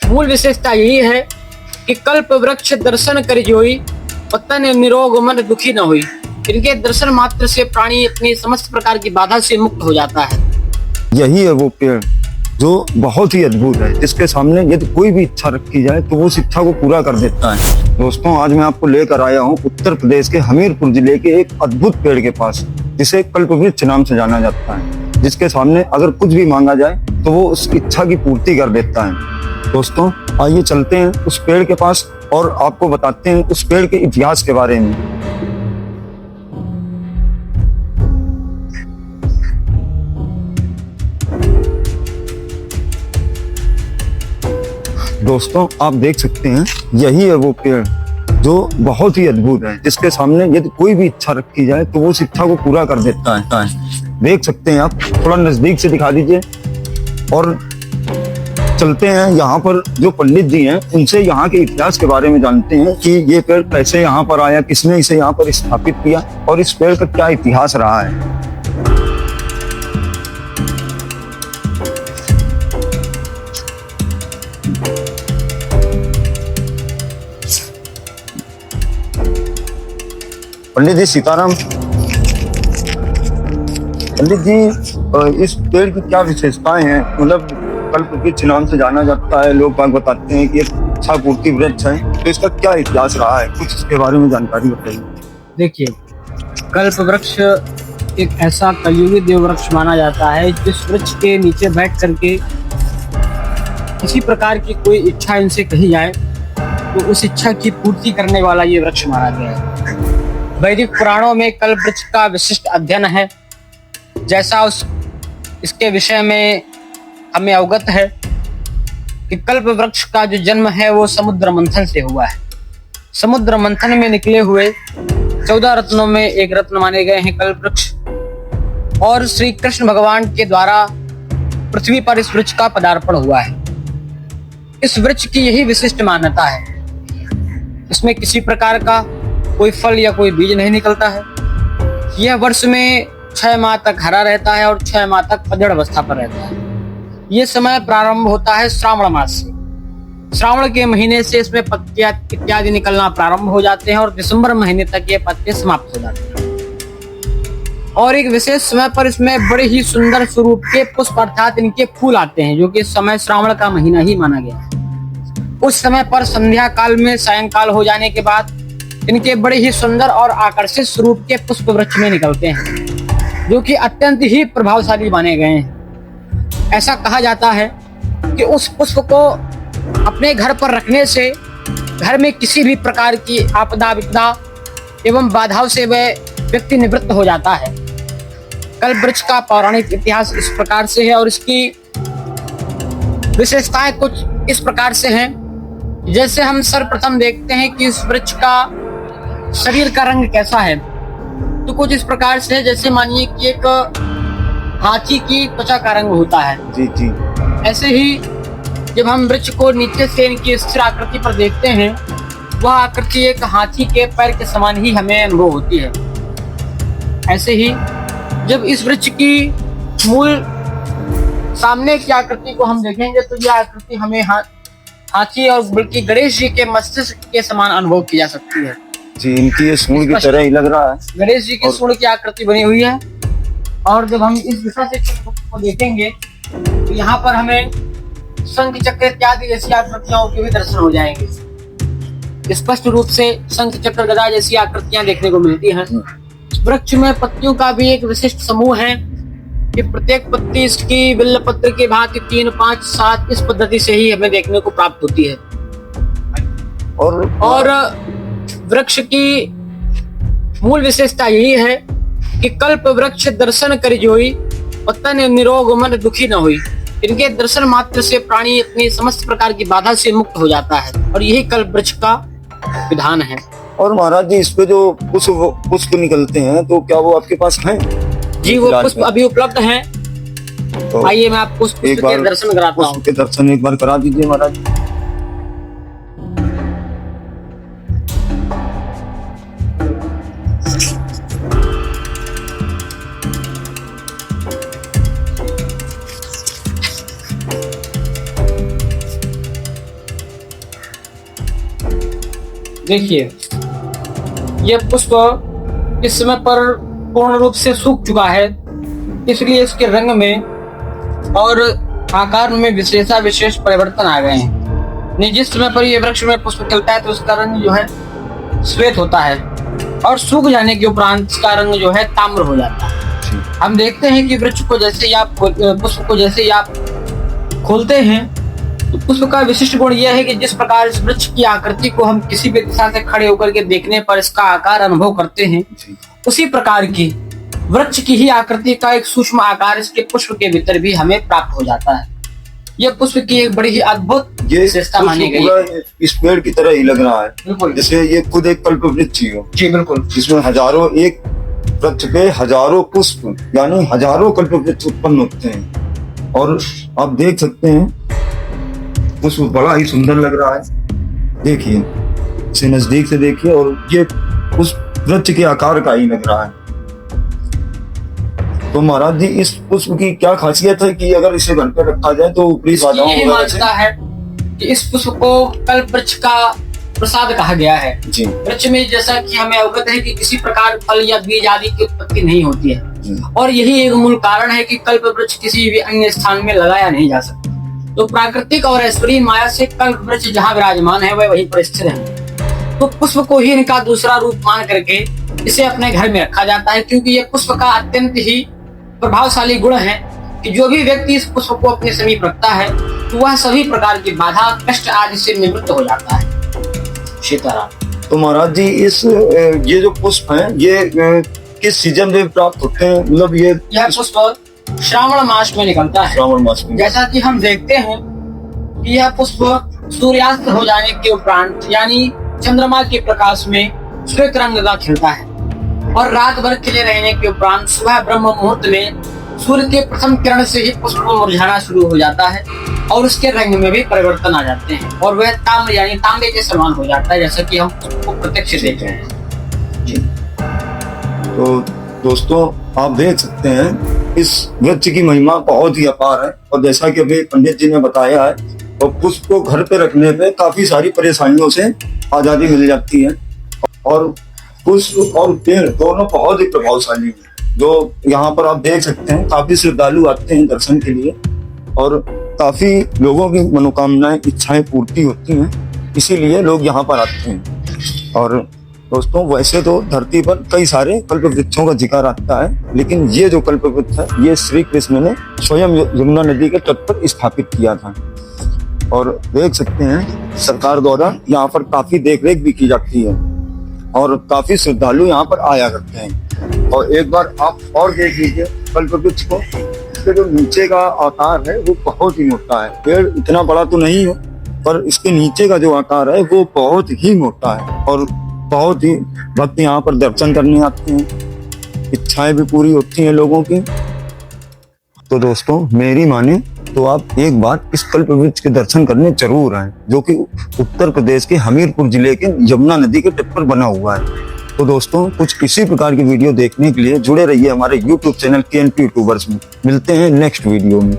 मूल विशेषता यही है कि कल्प वृक्ष दर्शन कर जोई, पतन निरोग मन दुखी न हुई। इनके दर्शन मात्र से प्राणी अपनी समस्त प्रकार की बाधा से मुक्त हो जाता है। यही है वो पेड़ जो बहुत ही अद्भुत है, जिसके सामने यदि कोई भी इच्छा रखी जाए तो वो इस इच्छा को पूरा कर देता है। दोस्तों, आज मैं आपको लेकर आया हूँ उत्तर प्रदेश के हमीरपुर जिले के एक अद्भुत पेड़ के पास, जिसे कल्पवृक्ष नाम से जाना जाता है, जिसके सामने अगर कुछ भी मांगा जाए तो वो उस इच्छा की पूर्ति कर देता है। दोस्तों, आइए चलते हैं उस पेड़ के पास और आपको बताते हैं उस पेड़ के इतिहास के बारे में। दोस्तों, आप देख सकते हैं यही है वो पेड़ जो बहुत ही अद्भुत है, जिसके सामने यदि कोई भी इच्छा रखी जाए तो वो उस इच्छा को पूरा कर देता है। देख सकते हैं आप, थोड़ा नजदीक से दिखा दीजिए। और चलते हैं यहाँ पर जो पंडित जी हैं उनसे यहाँ के इतिहास के बारे में जानते हैं कि ये पेड़ कैसे यहाँ पर आया, किसने इसे यहाँ पर स्थापित किया और इस पेड़ का क्या इतिहास रहा है। पंडित जी सीताराम। पंडित जी, इस पेड़ की क्या विशेषताएं हैं? मतलब कल्पवृक्ष नाम से जाना जाता है, लोग बाग बताते हैं कि एक इच्छा पूर्ति वृक्ष है, तो इसका क्या इतिहास रहा है, कुछ इसके बारे में जानकारी बताइए। देखिए, कल्प वृक्ष एक ऐसा कलयुगी देव वृक्ष माना जाता है जिस वृक्ष के नीचे बैठ करके किसी प्रकार की कोई इच्छा इनसे कही जाए तो उस इच्छा की पूर्ति करने वाला ये वृक्ष माना गया है। वैदिक पुराणों में कल्प वृक्ष का विशिष्ट अध्ययन है। जैसा इसके विषय में हमें अवगत है कि कल्प वृक्ष का जो जन्म है वो समुद्र मंथन से हुआ है। समुद्र मंथन में निकले हुए 14 रत्नों में एक रत्न माने गए हैं कल्प वृक्ष, और श्री कृष्ण भगवान के द्वारा पृथ्वी पर इस वृक्ष का पदार्पण हुआ है। इस वृक्ष की यही विशिष्ट मान्यता है, इसमें किसी प्रकार का कोई फल या कोई बीज नहीं निकलता है। यह वर्ष में 6 माह तक हरा रहता है और 6 माह तक पतझड़ अवस्था पर रहता है। यह समय प्रारंभ होता है श्रावण मास से। श्रावण के महीने से इसमें पत्तियां इत्यादि निकलना प्रारंभ हो जाते हैं और दिसंबर महीने तक ये पत्ते समाप्त हो जाते हैं। और एक विशेष समय पर इसमें बड़े ही सुंदर स्वरूप के पुष्प अर्थात इनके फूल आते हैं, जो कि इस समय श्रावण का महीना ही माना गया है। उस समय पर संध्या काल में सायंकाल हो जाने के बाद इनके बड़े ही सुंदर और आकर्षित स्वरूप के पुष्प वृक्ष में निकलते हैं, जो कि अत्यंत ही प्रभावशाली माने गए हैं। ऐसा कहा जाता है कि उस पुष्प को अपने घर पर रखने से घर में किसी भी प्रकार की आपदा विपदा एवं बाधाओं से वह व्यक्ति निवृत्त हो जाता है। कल्प वृक्ष का पौराणिक इतिहास इस प्रकार से है और इसकी विशेषताएं कुछ इस प्रकार से हैं। जैसे हम सर्वप्रथम देखते हैं कि इस वृक्ष का शरीर का रंग कैसा है, तो कुछ इस प्रकार से, जैसे मानिए कि एक हाथी की त्वचा का रंग होता है। जी जी। ऐसे ही जब हम वृक्ष को नीचे से इनकी स्थिर आकृति पर देखते हैं, वह आकृति एक हाथी के पैर के समान ही हमें अनुभव होती है। ऐसे ही जब इस वृक्ष की मूल सामने की आकृति को हम देखेंगे तो यह आकृति हमें हाथी और बल्कि गणेश जी के मस्तिष्क के समान अनुभव की जा सकती है। जी, इनकी ये सूंड की तरह ही लग रहा है। गणेश जी की सूंड की आकृति बनी हुई है। और जब हम इस दिशा से को देखेंगे तो यहाँ पर हमें शंख चक्र इत्यादि जैसी आकृतियों के भी दर्शन हो जाएंगे। स्पष्ट रूप से शंख चक्र गदा जैसी आकृतियां देखने को मिलती हैं। वृक्ष में पत्तियों का भी एक विशिष्ट समूह है कि प्रत्येक पत्ती इसकी बिल्व पत्र की भांति 3, 5, 7 इस पद्धति से ही हमें देखने को प्राप्त होती है। और वृक्ष की मूल विशेषता यही है कि कल्प वृक्ष दर्शन कर जोई, पतन निरोग मन दुखी न हुई। इनके दर्शन मात्र से प्राणी अपनी समस्त प्रकार की बाधा से मुक्त हो जाता है और यही कल्प वृक्ष का विधान है। और महाराज जी, इस पे जो पुष्प निकलते हैं तो क्या वो आपके पास हैं? जी, वो पुष्प अभी उपलब्ध हैं। तो आइए मैं आपको पुष्प के दर्शन कराता हूँ। के दर्शन एक बार करा दीजिए महाराज। देखिए, यह पुष्प इस समय पर पूर्ण रूप से सूख चुका है, इसलिए इसके रंग में और आकार में विशेष परिवर्तन आ गए हैं। नहीं, जिस समय पर ये वृक्ष में पुष्प खिलता है तो उसका रंग जो है श्वेत होता है और सूख जाने के उपरांत इसका रंग जो है ताम्र हो जाता है। हम देखते हैं कि वृक्ष को जैसे ही आप पुष्प को जैसे ही आप खोलते हैं तो पुष्प का विशिष्ट गुण यह है कि जिस प्रकार इस वृक्ष की आकृति को हम किसी भी दिशा से खड़े होकर के देखने पर इसका आकार अनुभव करते हैं, उसी प्रकार की वृक्ष की ही आकृति का एक सूक्ष्म आकार इसके पुष्प के भीतर भी हमें प्राप्त हो जाता है। यह पुष्प की एक बड़ी ही अद्भुत विशेषता मानी गई है। इस पेड़ की तरह ही लग रहा है, बिल्कुल, जैसे ये खुद एक कल्प वृक्ष ही हो। जी बिल्कुल, जिसमें हजारों, एक वृक्ष पे हजारों पुष्प यानी हजारों कल्प वृक्ष उत्पन्न होते हैं। और आप देख सकते हैं पुष्प बड़ा ही सुंदर लग रहा है। देखिए, इसे नजदीक से देखिए और ये उस वृक्ष के आकार का ही लग रहा है। तो महाराज जी, इस पुष्प की क्या खासियत है कि अगर इसे घर पे रखा जाए तो ऊपरी बाधाओं यही मान्यता है कि इस पुष्प को कल्प वृक्ष का प्रसाद कहा गया है। जी, वृक्ष में जैसा कि हमें अवगत है कि किसी प्रकार फल या बीज आदि की उत्पत्ति नहीं होती है और यही एक मूल कारण है कि कल्प वृक्ष किसी भी अन्य स्थान में लगाया नहीं जा सकता। तो प्राकृतिक और ऐश्वरीय माया से कल्प वृक्ष जहाँ विराजमान है वह वहीं पर स्थिर है। तो पुष्प को ही इनका दूसरा रूप मान करके इसे अपने घर में रखा जाता है, क्योंकि ये पुष्प का अत्यंत ही प्रभावशाली गुण है कि जो भी व्यक्ति इस पुष्प को अपने समीप रखता है तो वह सभी प्रकार की बाधा कष्ट आदि से निवृत्त हो जाता है। सीताराम। तो महाराज जी, ये जो पुष्प हैं ये किस सीजन में प्राप्त होते हैं? मतलब यह पुष्प श्रावण मास में निकलता है। श्रावण मास में, जैसा कि हम देखते हैं कि यह पुष्प सूर्यास्त हो जाने के उपरांत यानी चंद्रमा के प्रकाश में श्वेत रंग का खिलता है और रात भर खिले रहने के उपरांत सुबह ब्रह्म मुहूर्त में सूर्य के प्रथम किरण से ही पुष्प मुरझाना शुरू हो जाता है और उसके रंग में भी परिवर्तन आ जाते हैं और वह ताम्र यानी तांबे के समान हो जाता है, जैसा कि हम उसको प्रत्यक्ष देख रहे हैं। जी, तो दोस्तों आप देख सकते हैं इस वृक्ष की महिमा बहुत ही अपार है। और जैसा कि अभी पंडित जी ने बताया है, तो पुष्प को घर पे रखने पे काफी सारी परेशानियों से आजादी मिल जाती है और पुष्प और पेड़ दोनों बहुत ही प्रभावशाली हैं। जो यहाँ पर आप देख सकते हैं काफी श्रद्धालु आते हैं दर्शन के लिए और काफी लोगों की मनोकामनाएं, इच्छाएं पूर्ति होती हैं, इसीलिए लोग यहाँ पर आते हैं। और दोस्तों, वैसे तो धरती पर कई सारे कल्प वृक्षों का जिक्र आता है, लेकिन ये जो कल्प वृक्ष है ये श्री कृष्ण ने स्वयं यमुना नदी के तट पर स्थापित किया था। और देख सकते हैं सरकार द्वारा यहाँ पर काफी देखरेख भी की जाती है और काफी श्रद्धालु यहाँ पर आया करते हैं। और एक बार आप और देख लीजिए कल्प वृक्ष को, इसके जो नीचे का आकार है वो बहुत ही मोटा है। पेड़ इतना बड़ा तो नहीं है पर इसके नीचे का जो आकार है वो बहुत ही मोटा है और बहुत ही भक्त यहाँ पर दर्शन करने आते हैं, इच्छाएं भी पूरी होती हैं लोगों की। तो दोस्तों, मेरी माने तो आप एक बार इस कल्प वृक्ष के दर्शन करने जरूर आए, जो कि उत्तर प्रदेश के हमीरपुर जिले के यमुना नदी के तट पर बना हुआ है। तो दोस्तों, कुछ इसी प्रकार की वीडियो देखने के लिए जुड़े रहिए हमारे YouTube चैनल KNP यूट्यूबर्स में। मिलते हैं नेक्स्ट वीडियो में।